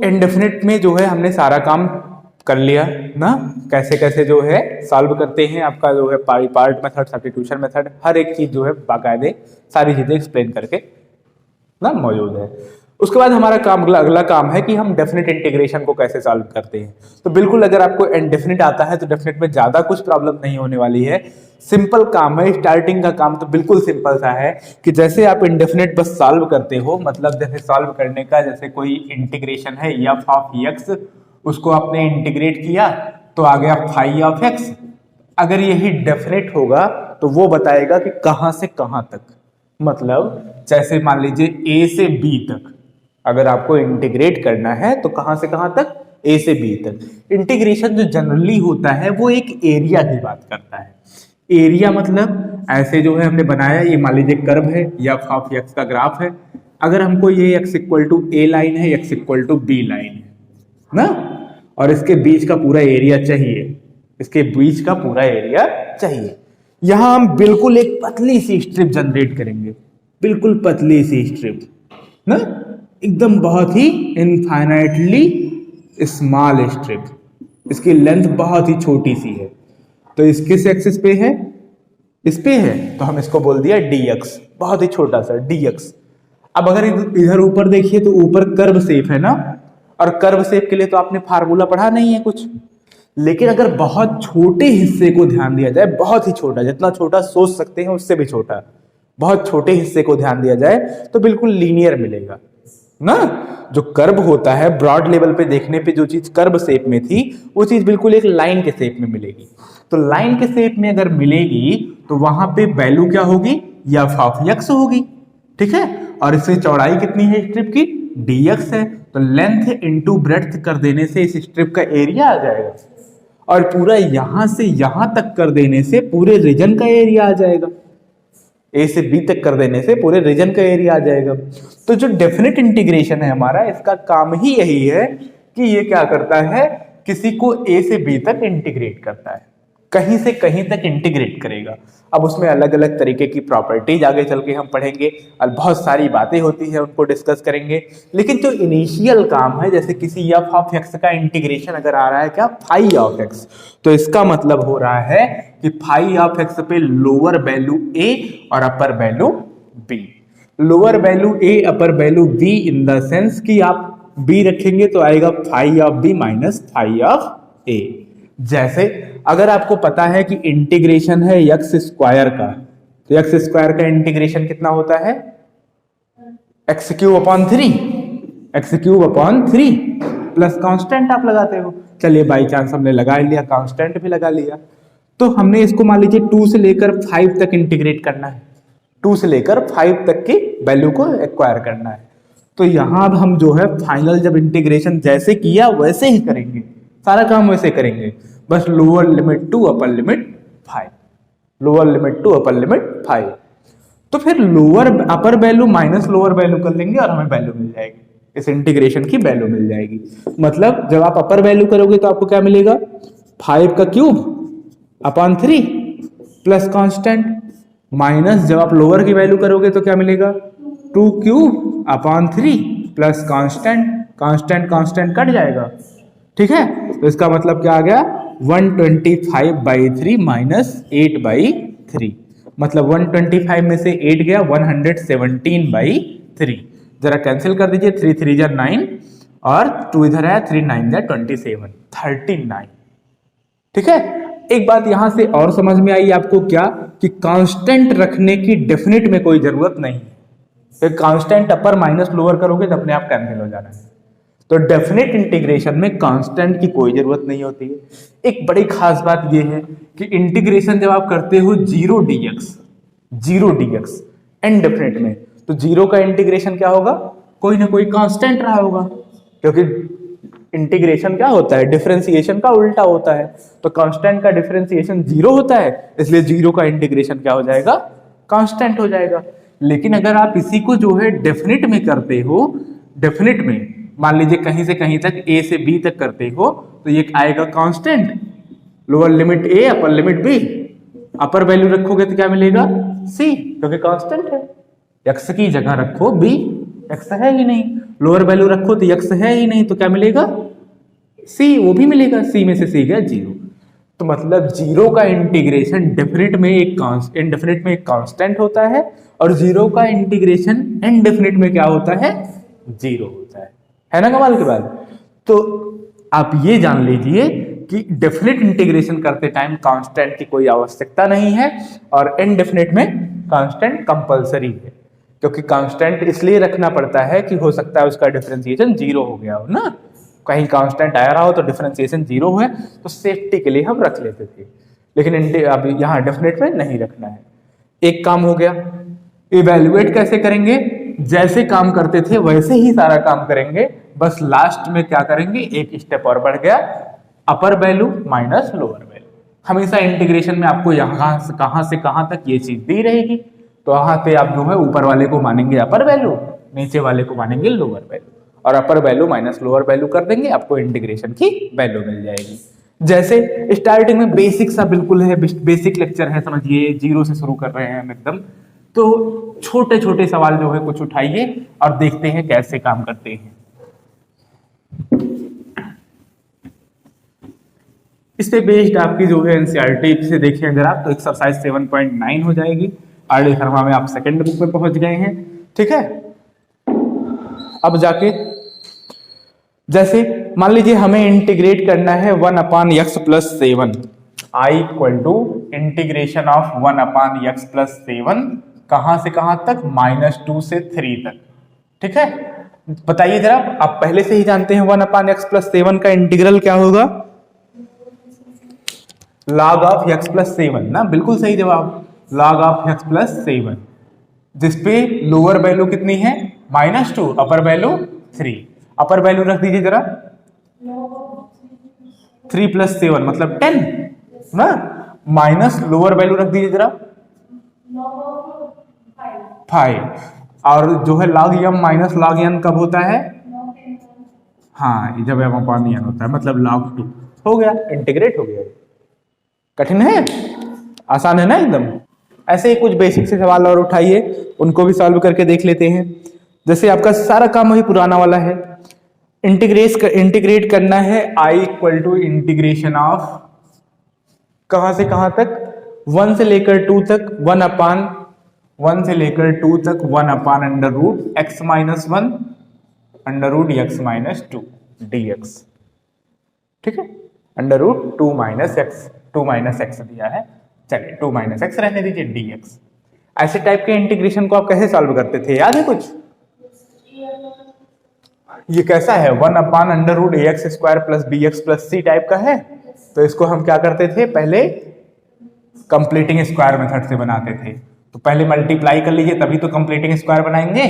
Indefinite में जो है हमने सारा काम कर लिया ना, कैसे कैसे जो है सॉल्व करते हैं, आपका जो है पार्ट मेथड, सब्स्टिट्यूशन मेथड, हर एक चीज जो है बाकायदे सारी चीजें एक्सप्लेन करके ना मौजूद है। उसके बाद हमारा काम अगला काम है कि हम डेफिनेट इंटीग्रेशन को कैसे सॉल्व करते हैं। तो बिल्कुल अगर आपको इनडेफिनिट आता है तो डेफिनेट में ज्यादा कुछ प्रॉब्लम नहीं होने वाली है, सिंपल काम है। स्टार्टिंग का काम तो बिल्कुल सिंपल सा है कि जैसे आप इंडेफिनिट बस सॉल्व करते हो, मतलब जैसे सॉल्व करने का जैसे कोई इंटीग्रेशन है एफ ऑफ एक्स, उसको आपने इंटीग्रेट किया तो आ गया फाई ऑफ एक्स। अगर यही डेफिनेट होगा तो वो बताएगा कि कहां से कहां तक, मतलब जैसे मान लीजिए ए से बी तक अगर आपको इंटीग्रेट करना है तो कहां से कहां तक, ए से बी तक। इंटीग्रेशन जो जनरली होता है वो एक एरिया की बात करता है। एरिया मतलब ऐसे जो है हमने बनाया, ये मान लीजिए कर्व है या ऑफ एक्स का ग्राफ है, अगर हमको ये x equal to a line है, x equal to b line है ना, और इसके बीच का पूरा एरिया चाहिए, इसके बीच का पूरा एरिया चाहिए। यहां हम बिल्कुल एक पतली सी स्ट्रिप जनरेट करेंगे, बिल्कुल पतली सी स्ट्रिप ना, एकदम बहुत ही इनफाइनाइटली स्मॉल स्ट्रिप, इसकी लेंथ बहुत ही छोटी सी है। तो इस किस एक्सिस पे है, इस पे है, तो हम इसको बोल दिया dx, बहुत ही छोटा सा dx। अब अगर इधर ऊपर देखिए तो ऊपर कर्व शेप है ना, और कर्व शेप के लिए तो आपने फार्मूला पढ़ा नहीं है कुछ, लेकिन अगर बहुत छोटे हिस्से को ध्यान दिया जाए, बहुत ही छोटा, जितना छोटा सोच सकते हैं उससे भी छोटा, बहुत छोटे हिस्से को ध्यान दिया जाए तो बिल्कुल लीनियर मिलेगा ना। जो कर्व होता है ब्रॉड लेवल पे देखने पे जो चीज कर्व शेप में थी वो चीज बिल्कुल एक लाइन के शेप में मिलेगी। तो लाइन के शेप में अगर मिलेगी तो वहां पे वैल्यू क्या होगी, एफ ऑफ एक्स होगी, ठीक है। और इससे चौड़ाई कितनी है स्ट्रिप की, dx है, तो लेंथ इनटू ब्रेड्थ कर देने से इस स्ट्रिप का एरिया आ जाएगा, और पूरा यहां से यहां तक कर देने से पूरे रीजन का एरिया आ जाएगा, ए से बी तक कर देने से पूरे रीजन का एरिया आ जाएगा। तो जो डेफिनेट इंटीग्रेशन है हमारा, इसका काम ही यही है कि ये क्या करता है, किसी को ए से बी तक इंटीग्रेट करता है, कहीं से कहीं तक इंटीग्रेट करेगा। अब उसमें अलग अलग तरीके की प्रॉपर्टीज आगे चल के हम पढ़ेंगे और बहुत सारी बातें होती है उनको डिस्कस करेंगे। लेकिन जो इनिशियल काम है, जैसे किसी एफ ऑफ एक्स का इंटीग्रेशन अगर आ रहा है क्या, फाई ऑफ एक्स, तो इसका मतलब हो रहा है कि फाई ऑफ एक्स पे लोअर वैल्यू ए और upper value b, lower value a upper value b in the sense कि आप बी रखेंगे तो आएगा phi of b minus phi of a. जैसे अगर आपको पता है कि इंटीग्रेशन है एक्स स्क्वायर का, तो एक्स स्क्वायर का इंटीग्रेशन कितना होता है, x cube upon 3, x cube upon 3 plus constant आप लगाते हो। चलिए बाई चांस हमने लगा लिया, कांस्टेंट भी लगा लिया, तो हमने इसको मान लीजिए 2 से लेकर 5 तक इंटीग्रेट करना है, 2 से लेकर 5 तक की वैल्यू को एक्वायर करना है। तो यहां अब हम जो है फाइनल जब इंटीग्रेशन जैसे किया वैसे ही करेंगे, सारा काम वैसे करेंगे, बस lower limit to upper limit 5, lower limit to upper limit 5। तो फिर lower upper value minus lower value कर लेंगे और हमें वैल्यू मिल जाएगी, इस इंटीग्रेशन की वैल्यू मिल जाएगी। मतलब जब आप अपर वैल्यू करोगे तो आपको क्या मिलेगा, 5 का cube upon 3 plus constant, minus जब आप लोअर की वैल्यू करोगे तो क्या मिलेगा, 2 cube upon 3 plus constant, constant constant cut जाएगा, ठीक है। तो इसका मतलब क्या आ गया, 125/3 माइनस 8/3, मतलब 125 में से 8 गया, 117/3, जरा कैंसिल कर दीजिए, 3 3 जा 9 और 2 इधर आया, 3 9 जा 27, 39, ठीक है। एक बात यहां से और समझ में आई आपको क्या, कि कांस्टेंट रखने की डेफिनेट में कोई जरूरत नहीं है, कांस्टेंट अपर माइनस लोअर करोगे तो अपने आप कैंसिल हो जाना है। तो डेफिनेट इंटीग्रेशन में कांस्टेंट की कोई जरूरत नहीं होती है। एक बड़ी खास बात यह है कि इंटीग्रेशन जब आप करते हो 0 dx इनडेफिनेट में, तो 0 का इंटीग्रेशन क्या होगा, कोई ना कोई कांस्टेंट रहा होगा, क्योंकि इंटीग्रेशन क्या होता है, डिफरेंशिएशन का उल्टा होता है। तो कांस्टेंट का डिफरेंशिएशन 0 होता है, इसलिए 0 का इंटीग्रेशन क्या हो जाएगा, कांस्टेंट हो जाएगा। लेकिन अगर आप इसी को जो है डेफिनेट में करते हो, डेफिनेट में मान लीजिए कहीं से कहीं तक ए से बी तक करते हो, तो ये आएगा constant, lower limit a upper limit b, upper value रखोगे तो क्या मिलेगा, सी, क्योंकि कांस्टेंट है। एक्स की जगह रखो बी, एक्स है ही नहीं, लोअर वैल्यू रखो तो x है ही नहीं, तो क्या मिलेगा c, वो भी मिलेगा, c में से c गया 0। तो मतलब जीरो का इंटीग्रेशन डेफिनेट में इनडेफिनिट में एक कांस्टेंट होता है, और जीरो का इंटीग्रेशन इनडेफिनिट में क्या होता है, 0 होता है ना कमाल की बात। तो आप ये जान लीजिए कि डेफिनेट इंटीग्रेशन करते टाइम कांस्टेंट की कोई आवश्यकता नहीं है, और इनडेफिनिट में कांस्टेंट कंपलसरी है, क्योंकि कांस्टेंट इसलिए रखना पड़ता है कि हो सकता है उसका डिफरेंशिएशन 0 हो गया हो ना, कहीं कांस्टेंट आया रहा हो तो डिफरेंशिएशन 0 है, तो सेफ्टी के लिए हम रख लेते थे, लेकिन अब यहाँ डेफिनेट में नहीं रखना है। एक काम हो गया। इवेल्युएट कैसे करेंगे, जैसे काम करते थे वैसे ही सारा काम करेंगे, बस लास्ट में क्या करेंगे, एक स्टेप और बढ़ गया, अपर वैल्यू माइनस लोअर वैल्यू। हमेशा इंटीग्रेशन में आपको यहाँ से कहाँ तक ये चीज दी रहेगी, तो यहाँ पे आप जो है ऊपर वाले को मानेंगे अपर वैल्यू, नीचे वाले को मानेंगे लोअर वैल्यू, और upper value minus lower value कर देंगे, आपको इंटीग्रेशन की वैल्यू मिल जाएगी। जैसे स्टार्टिंग में बेसिक सा बिल्कुल है, बेसिक लेक्चर है, समझिए 0 से शुरू कर रहे हैं हम एकदम, तो छोटे छोटे सवाल जो है कुछ उठाइए और देखते हैं कैसे काम करते हैं। इस पे बेस्ड आपकी जो है एनसीईआरटी से देखिए अगर आप, तो एक्सरसाइज 7.9 हो जाएगी। आरडी शर्मा में आप सेकंड बुक में पहुंच गए हैं, ठीक है। अब जाके जैसे मान लीजिए हमें इंटीग्रेट करना है 1/x+7, i equal to integration of 1/x+7 कहां से कहां तक, -2 से 3 तक, ठीक है। बताइए जरा, आप पहले से ही जानते हैं 1/x+7 का इंटीग्रल क्या होगा, log ऑफ x+7 ना, बिल्कुल सही जवाब, log ऑफ x+7, जिसपे लोअर वैल्यू कितनी है, -2, अपर वैल्यू 3। अपर वैल्यू रख दीजिए जरा, 3 + 7 मतलब 10 ना, माइनस लोअर वैल्यू रख दीजिए जरा 5, और जो है log m minus log n कब होता है, हाँ जब m अपॉन n होता है, मतलब log 2। हो गया, इंटीग्रेट हो गया। कठिन है, आसान है ना एकदम। ऐसे ही कुछ बेसिक से सवाल और उठाइए, उनको भी सॉल्व करके देख लेते हैं। जैसे आपका सारा काम वही पुराना वाला है, इंटीग्रेट करना है i equal to integration of कहां से कहां तक, 1 से लेकर 2 तक, 1 से लेकर 2 तक 1/√x - 1 √x - 2 dx, ठीक है। √2 - x दिया है, चलिए 2 - x रहने दीजिए dx। ऐसे टाइप के इंटीग्रेशन को आप कैसे सॉल्व करते थे, याद है कुछ? ये कैसा है, 1/√ax² + bx + c टाइप का है, तो इसको हम क्या करते थे, पहले कंप्लीटिंग स्क्वायर मेथड से बनाते थे। तो पहले मल्टीप्लाई कर लीजिए, तभी तो कंप्लीटिंग स्क्वायर बनाएंगे।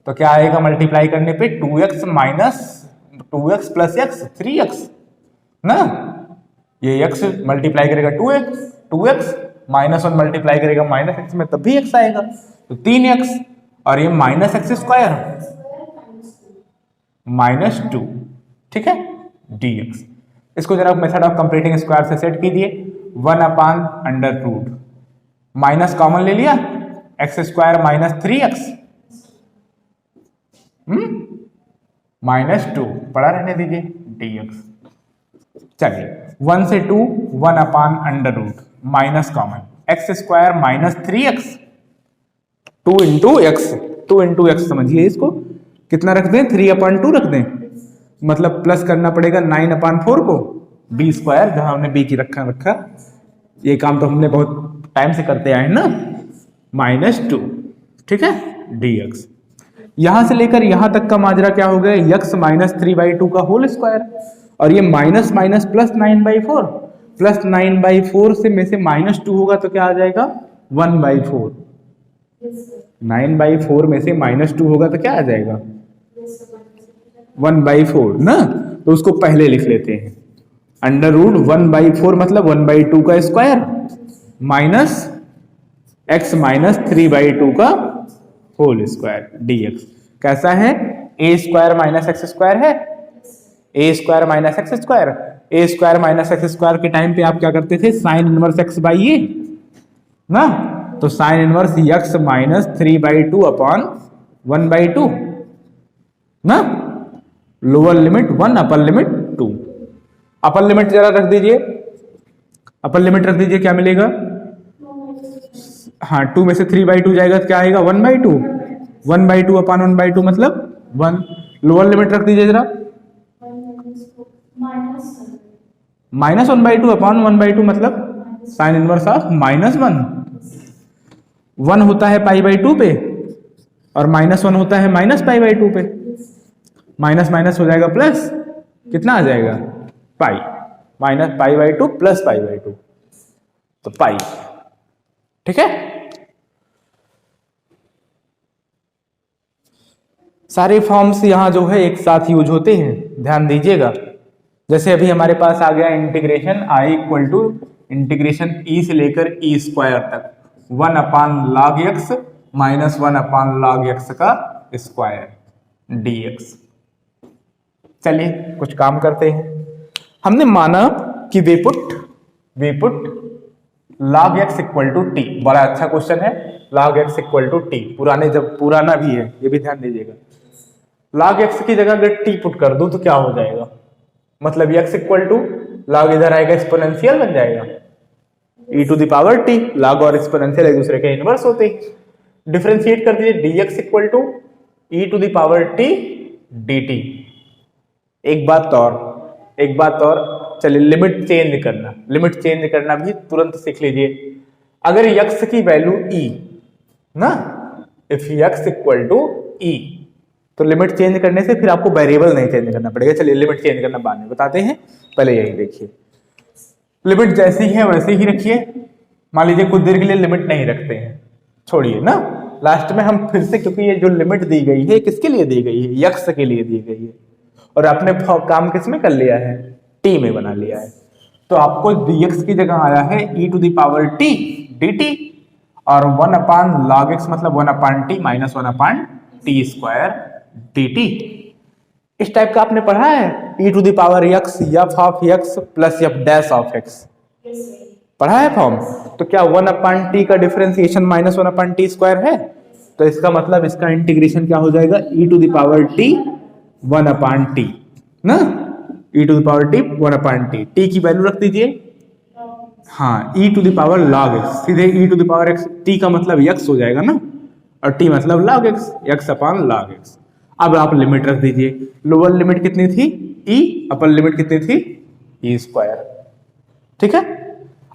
तो क्या आएगा मल्टीप्लाई करने पे, 2x + x 3x ना, ये x मल्टीप्लाई करेगा 2x -1 मल्टीप्लाई करेगा -x में, तब भी x आएगा, तो 3x, और ये -x² -2, ठीक है, dx। इसको जरा मेथड ऑफ कंप्लीटिंग स्क्वायर से सेट कीजिए, 1/√, माइनस कॉमन ले लिया, x² - 3x -2 पड़ा रहने दीजिए dx। चलिए 1 से 2, 1/√, minus common, x² - 3x, 2 into x समझिए, इसको कितना रख दें, 3/2 रख दें, मतलब प्लस करना पड़ेगा 9/4 को, b² जहां हमने b की रखा, ये काम तो हमने बहुत टाइम से करते आए हैं ना, -2, ठीक है, dx। यहां से लेकर यहां तक का माजरा क्या हो गया, x - 3/2 का होल स्क्वायर, और ये माइनस माइनस प्लस 9/4, प्लस 9/4 से में से -2 होगा तो क्या आ जाएगा, 1/4, 9/4 में से -2 होगा तो क्या आ जाएगा, 1/4 ना, तो उसको पहले लिख लेते हैं, √1/4 मतलब 1/2 का स्क्वायर माइनस x - 3/2 का होल स्क्वायर dx। कैसा है, a² - x² है, a² - x², a² - x² के टाइम पे आप क्या करते थे, साइन इनवर्स x/a ना, तो साइन इनवर्स x - 3/2 / 1/2, ना, lower limit 1 upper limit 2। Upper limit जरा रख दीजिए, अपर लिमिट रख दीजिए, क्या मिलेगा, हाँ 2 में से 3/2 जाएगा तो क्या आएगा 1/2, 1/2 अपान 1/2 मतलब 1। लोअर लिमिट रख दीजिए जरा, -1/2 अपान 1/2 मतलब साइन इनवर्स ऑफ -1। 1 होता है π/2 पे और -1 होता है -π/2 पे, माइनस माइनस हो जाएगा प्लस, कितना आ जाएगा पाई, -π/2 प्लस π/2 तो पाई। ठीक है, सारे फॉर्म्स यहां जो है एक साथ यूज होते हैं, ध्यान दीजिएगा। जैसे अभी हमारे पास आ गया integration i equal to integration e से लेकर e स्क्वायर तक 1 upon log x minus 1 upon log x का स्क्वायर dx। चलिए कुछ काम करते हैं। हमने माना कि we put log x equal to t, बड़ा अच्छा क्वेश्चन है, log x इक्वल टू टी, पुराना भी है, ये भी ध्यान दीजिएगा। log x की जगह अगर t पुट कर दूं तो क्या हो जाएगा, मतलब x इक्वल टू log इधर आएगा एक्सपोनेंशियल बन जाएगा e to the power t, log और एक्सपोनेंशियल एक दूसरे के इनवर्स होते हैं। डिफरेंशिएट कर दीजिए, dx equal to e to the power t dt। एक बात और चलिए लिमिट चेंज करना भी तुरंत सीख लीजिए। अगर x की वैल्यू e ना, if x equal to e, तो लिमिट चेंज करने से फिर आपको वेरिएबल नहीं चेंज करना पड़ेगा। चलिए लिमिट चेंज करना बाद में बताते हैं, पहले यही देखिए। लिमिट जैसी है वैसे ही रखिए। मान लीजिए कुछ देर के लिए लिमिट नहीं रखते हैं, छोड़िए ना, लास्ट में हम फिर से, क्योंकि ये जो लिमिट दी गई है किसके लिए दी गई है, x के लिए दी गई है, और आपने काम किस में कर लिया है, t में बना लिया है। तो आपको dx की जगह आया है e to the power t dt, और 1 अपान log x मतलब 1 upon t minus 1 upon t square dt। इस टाइप का आपने पढ़ा है, e to the power x f of x plus f dash of x, पढ़ा है फॉर्म। तो क्या 1 अपान t का differentiation minus 1 upon t square है, तो इसका मतलब इसका इंटीग्रेशन क्या हो जाएगा, e to the power t 1 upon t ना, e to the power t 1 upon t, t की वैल्यू रख दीजिए, हाँ e to the power log x, सीधे e to the power x, t का मतलब x हो जाएगा ना, और t मतलब log x, x अपान log x। अब आप लिमिट रख दीजिए, लोअर लिमिट कितनी थी e, अपर लिमिट कितनी थी e स्क्वायर। ठीक है,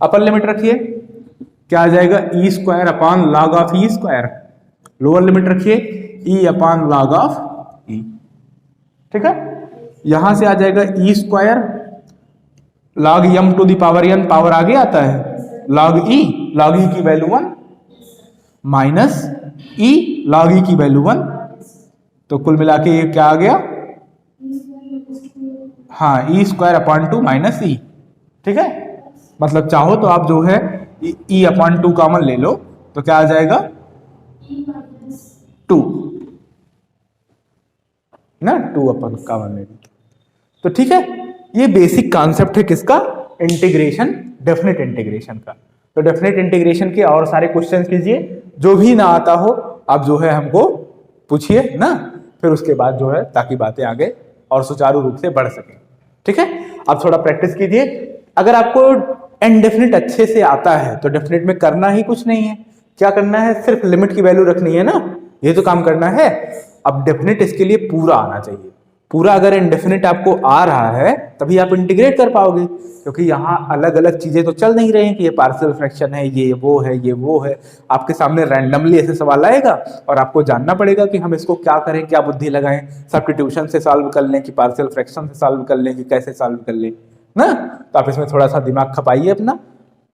अपर लिमिट रखिए, क्या आ जाएगा e square upon log of e square, lower limit रखिए e upon log of e। ठीक है, यहां से आ जाएगा e square log m to the power n, power आगे आता है, log e की value 1 minus e log e की वैल्यू 1, तो कुल मिला के ये क्या आ गया, हाँ e स्क्वायर अपान 2 माइनस e। ठीक है, मतलब चाहो तो आप जो है e अपान 2 कॉमन ले लो, तो क्या आ जाएगा 2 ना, 2 अपन कॉमन ले लो। तो ठीक है, ये बेसिक कॉन्सेप्ट है किसका, इंटीग्रेशन, डेफिनेट इंटीग्रेशन का। तो डेफिनेट इंटीग्रेशन के और सारे क्वेश्चन कीजिए, जो भी ना आता हो आप जो है हमको पूछिए ना, फिर उसके बाद जो है ताकि बातें आगे और सुचारू रूप से बढ़ सके। ठीक है, आप थोड़ा प्रैक्टिस कीजिए। अगर आपको इनडेफिनिट अच्छे से आता है तो डेफिनेट में करना ही कुछ नहीं है, क्या करना है, सिर्फ लिमिट की वैल्यू रखनी है ना, ये तो काम करना है। अब डेफिनेट इसके लिए पूरा आना चाहिए, पूरा अगर इनडेफिनिट आपको आ रहा है तभी आप इंटीग्रेट कर पाओगे, क्योंकि यहाँ अलग अलग चीजें तो चल नहीं रही हैं कि ये पार्शियल फ्रैक्शन है, ये वो है। आपके सामने रैंडमली ऐसे सवाल आएगा और आपको जानना पड़ेगा कि हम इसको क्या करें, क्या बुद्धि लगाएं, सब्स्टिट्यूशन से सॉल्व कर लें कि पार्शियल फ्रैक्शन से सॉल्व कर लें कि कैसे सॉल्व कर लें ना। तो आप इसमें थोड़ा सा दिमाग खपाइए अपना,